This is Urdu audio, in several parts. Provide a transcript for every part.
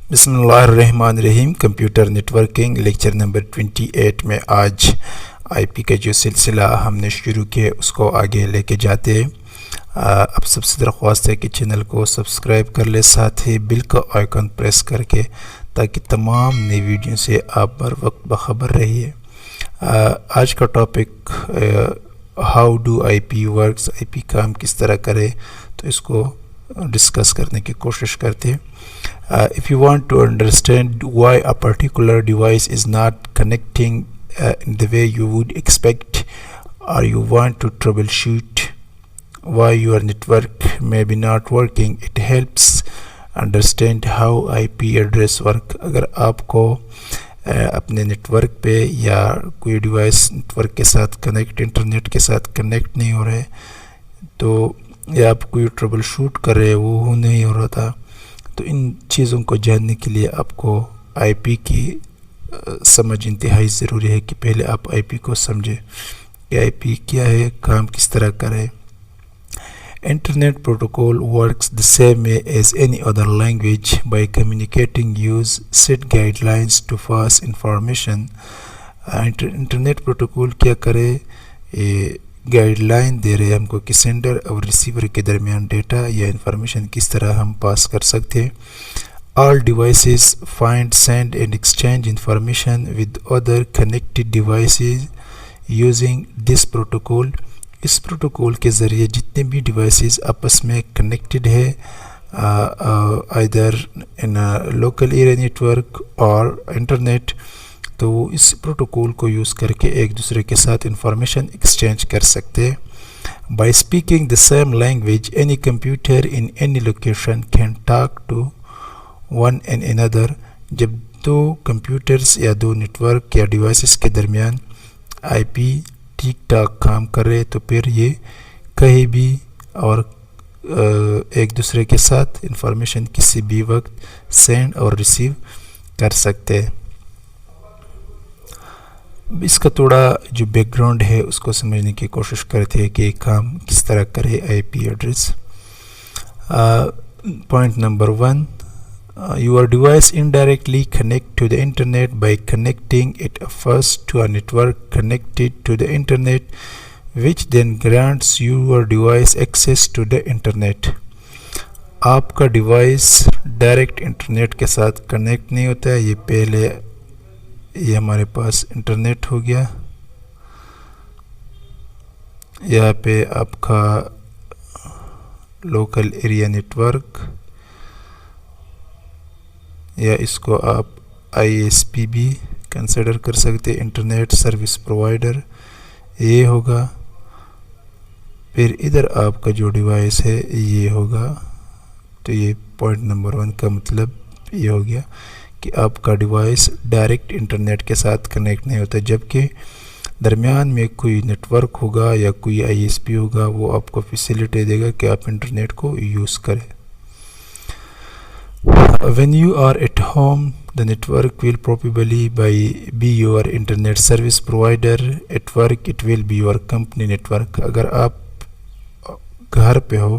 بسم اللہ الرحمن الرحیم. کمپیوٹر نیٹورکنگ لیکچر نمبر 28 میں آج آئی پی کا جو سلسلہ ہم نے شروع کیا اس کو آگے لے کے جاتے ہیں. اب سب سے درخواست ہے کہ چینل کو سبسکرائب کر لے، ساتھ ہی بل کا آئیکن پریس کر کے تاکہ تمام نئی ویڈیو سے آپ بر وقت باخبر رہیے. آج کا topic how do I P works, I P کام کس طرح کرے، تو اس کو ڈسکس کرنے کی کوشش کرتے ہیں. If you want to understand why a particular device is not connecting in the way you would expect, or you want to troubleshoot why your network may be not working, it helps understand how IP address work. اگر آپ کو اپنے نیٹورک پہ یا کوئی ڈیوائس نیٹورک کے ساتھ کنیکٹ، انٹرنیٹ کے ساتھ کنیکٹ نہیں ہو رہے، تو یا آپ کوئی ٹربل شوٹ کر رہے وہ نہیں ہو رہا تھا، تو ان چیزوں کو جاننے کے لیے آپ کو آئی پی کی سمجھ انتہائی ضروری ہے کہ پہلے آپ آئی پی کو سمجھیں کہ آئی پی کیا ہے، کام کس طرح کرے. Internet protocol works the same way as any other language by communicating use set guidelines to pass information. Internet protocol کیا کرے، گائیڈ لائن دے رہے ہم کو کہ سینڈر اور ریسیور کے درمیان ڈیٹا یا انفارمیشن کس طرح ہم پاس کر سکتے ہیں. All devices find, send and exchange information with other connected devices using this protocol. اس پروٹوکول کے ذریعے جتنے بھی ڈیوائسز آپس میں کنیکٹڈ ہے، either in a local area network or internet، تو وہ اس پروٹوکول کو یوز کر کے ایک دوسرے کے ساتھ انفارمیشن ایکسچینج کر سکتے ہیں. By speaking the same language, any computer in any location can talk to one and another. جب دو کمپیوٹرز یا دو نیٹورک یا ڈیوائسز کے درمیان آئی پی ٹھیک ٹھاک کام کر رہے تو پھر یہ کہیں بھی اور ایک دوسرے کے ساتھ انفارمیشن کسی بھی وقت سینڈ اور ریسیو کر سکتے ہیں. اس کا تھوڑا جو بیک گراؤنڈ ہے اس کو سمجھنے کی کوشش کرتے ہیں کہ یہ کام کس طرح کرے I P address. Point number 1، your device indirectly connect to the internet by connecting it first to a network connected to the internet, which then grants your device access to the internet. آپ کا ڈیوائس ڈائریکٹ انٹرنیٹ کے ساتھ کنیکٹ نہیں ہوتا ہے، یہ پہلے یہ ہمارے پاس انٹرنیٹ ہو گیا، یہاں پہ آپ کا لوکل ایریا نیٹورک، یا اس کو آپ آئی ایس پی بھی کنسیڈر کر سکتے، انٹرنیٹ سروس پرووائڈر یہ ہوگا. پھر ادھر آپ کا جو ڈیوائس ہے یہ ہوگا. تو یہ پوائنٹ نمبر 1 کا مطلب یہ ہو گیا کہ آپ کا ڈیوائس ڈائریکٹ انٹرنیٹ کے ساتھ کنیکٹ نہیں ہوتا، جبکہ درمیان میں کوئی نیٹ ورک ہوگا یا کوئی آئی ایس پی ہوگا، وہ آپ کو فیسیلیٹی دے گا کہ آپ انٹرنیٹ کو یوز کریں. When you are at home, the network will probably be your internet service provider. At work, it will be your company network. اگر آپ گھر پہ ہو،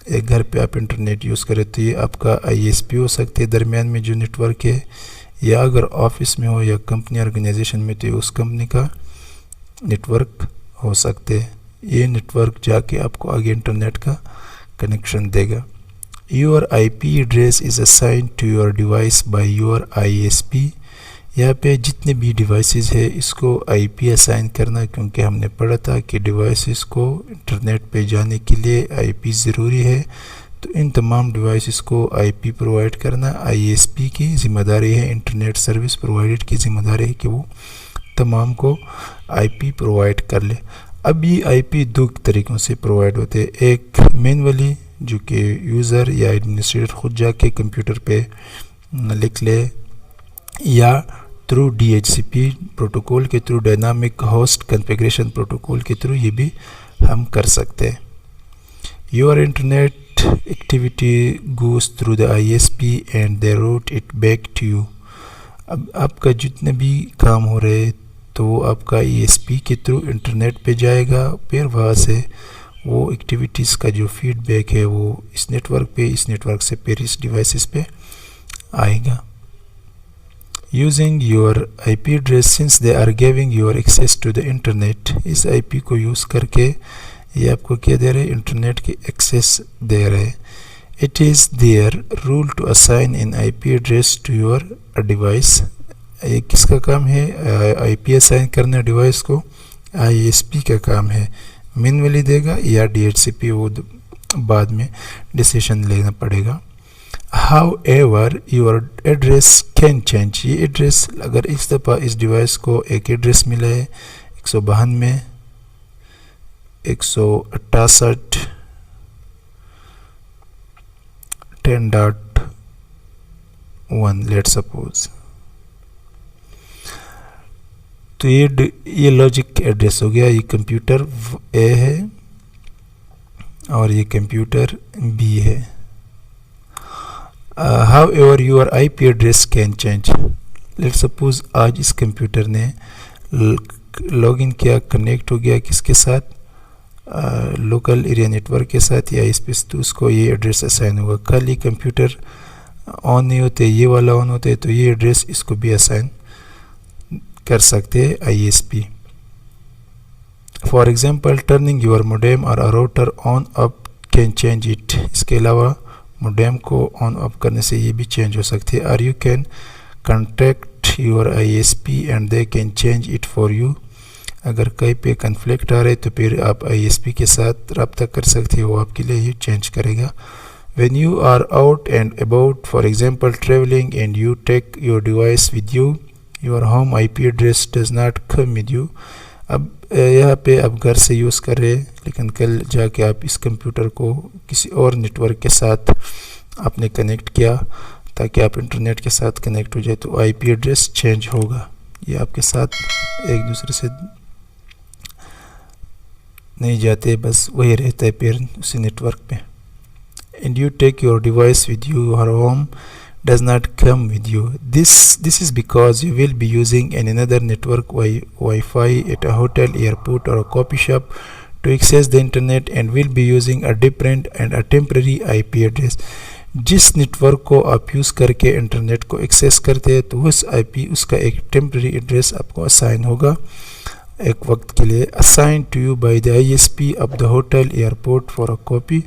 ایک گھر پہ آپ انٹرنیٹ یوز کریں تو یہ آپ کا آئی ایس پی ہو سکتے ہیں درمیان میں جو نیٹ ورک ہے، یا اگر آفس میں ہو یا کمپنی آرگنائزیشن میں تو یہ اس کمپنی کا نیٹ ورک ہو سکتے ہیں. یہ نیٹ ورک جا کے آپ کو آگے انٹرنیٹ کا کنیکشن دے گا. Your IP address is assigned to your device by your ISP. یہاں پہ جتنے بھی ڈیوائسز ہے اس کو آئی پی اسائن کرنا، کیونکہ ہم نے پڑھا تھا کہ ڈیوائسز کو انٹرنیٹ پہ جانے کے لیے آئی پی ضروری ہے. تو ان تمام ڈیوائسز کو آئی پی پرووائڈ کرنا آئی ایس پی کی ذمہ داری ہے، انٹرنیٹ سروس پرووائڈر کی ذمہ داری ہے کہ وہ تمام کو آئی پی پرووائڈ کر لے. اب یہ آئی پی 2 طریقوں سے پرووائڈ ہوتے ہیں، ایک مینولی جو کہ یوزر یا ایڈمنسٹریٹر خود جا کے کمپیوٹر پہ لکھ لے، یا through D H C P protocol کے through, dynamic host configuration protocol کے تھرو یہ بھی ہم کر سکتے ہیں. Your internet activity goes through the I S P and they route it back to you. اب آپ کا جتنے بھی کام ہو رہے تو وہ آپ کا ای ایس پی کے تھرو انٹرنیٹ پہ جائے گا، پھر وہاں سے وہ ایکٹیویٹیز کا جو فیڈ بیک ہے وہ اس نیٹ ورک پہ، اس نیٹ ورک سے پھر اس ڈیوائسز پہ آئے گا. Using your IP address since they are giving your access to the internet. اس آئی پی کو یوز کر کے یہ آپ کو کیا دے رہے, انٹرنیٹ کی ایکسیس دے رہے. It is their rule to assign an IP address to your device. یہ کس کا کام ہے؟ آئی پی اسائن کرنا ڈیوائس کو. آئی ایس پی کا کام ہے. مینولی دے گا یا ڈی ایچ سی پی, وہ بعد میں ڈیسیشن لینا پڑے گا. However, your address can change. یہ ایڈریس اگر اس دفعہ اس ڈیوائس کو ایک ایڈریس ملا ہے 152 میں 168 10.1 لیٹ سپوز, تو یہ لاجک ایڈریس ہو گیا. یہ کمپیوٹر اے ہے اور یہ کمپیوٹر بی ہے. However, your IP address can change. Let's suppose آج اس کمپیوٹر نے لاگ ان کیا, کنیکٹ ہو گیا کس کے ساتھ؟ لوکل ایریا نیٹورک کے ساتھ یا اس پہ, تو اس کو یہ ایڈریس اسائن ہوگا. کل یہ کمپیوٹر آن نہیں ہوتے, یہ والا آن ہوتے, تو یہ ایڈریس اس کو بھی اسائن کر سکتے I S P. For example, turning your modem اور router on up can change it. اس کے علاوہ موڈیم کو آن اپ کرنے سے یہ بھی چینج ہو سکتی ہے. اور you can contact your I S P and they can change it for you. اگر کہیں پہ کنفلکٹ آ رہے تو پھر آپ آئی ایس پی کے ساتھ رابطہ کر سکتے ہو, وہ آپ کے لیے یہ چینج کرے گا. When you are out and about, for example travelling and you take your device with you, your home I P address does not come with you. اب یہاں پہ آپ گھر سے یوز کر رہے, لیکن کل جا کے آپ اس کمپیوٹر کو کسی اور نیٹ ورک کے ساتھ آپ نے کنیکٹ کیا تاکہ آپ انٹرنیٹ کے ساتھ کنیکٹ ہو جائے, تو آئی پی ایڈریس چینج ہوگا. یہ آپ کے ساتھ ایک دوسرے سے نہیں جاتے, بس وہی رہتا ہے پھر اسی نیٹ ورک پہ. And you take your device with you, your home does not come with you. This is because you will be using another network Wi-Fi at a hotel, airport or a coffee shop to access the internet and will be using a different and a temporary IP address. جس نیٹ ورک کو آپ یوز کر کے انٹرنیٹ کو ایکسیس کرتے ہیں تو اس آئی پی, اس کا ایک ٹیمپرری ایڈریس آپ کو اسائن ہوگا ایک وقت کے لیے. Assign to you by the I S P of the hotel, airport, for a copy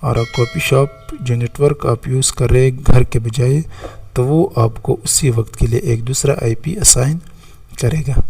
or coffee shop. جو نیٹ ورک آپ یوز کر رہے گھر کے بجائے, تو وہ آپ کو اسی وقت کے لیے ایک دوسرا آئی پی اسائن کرے گا.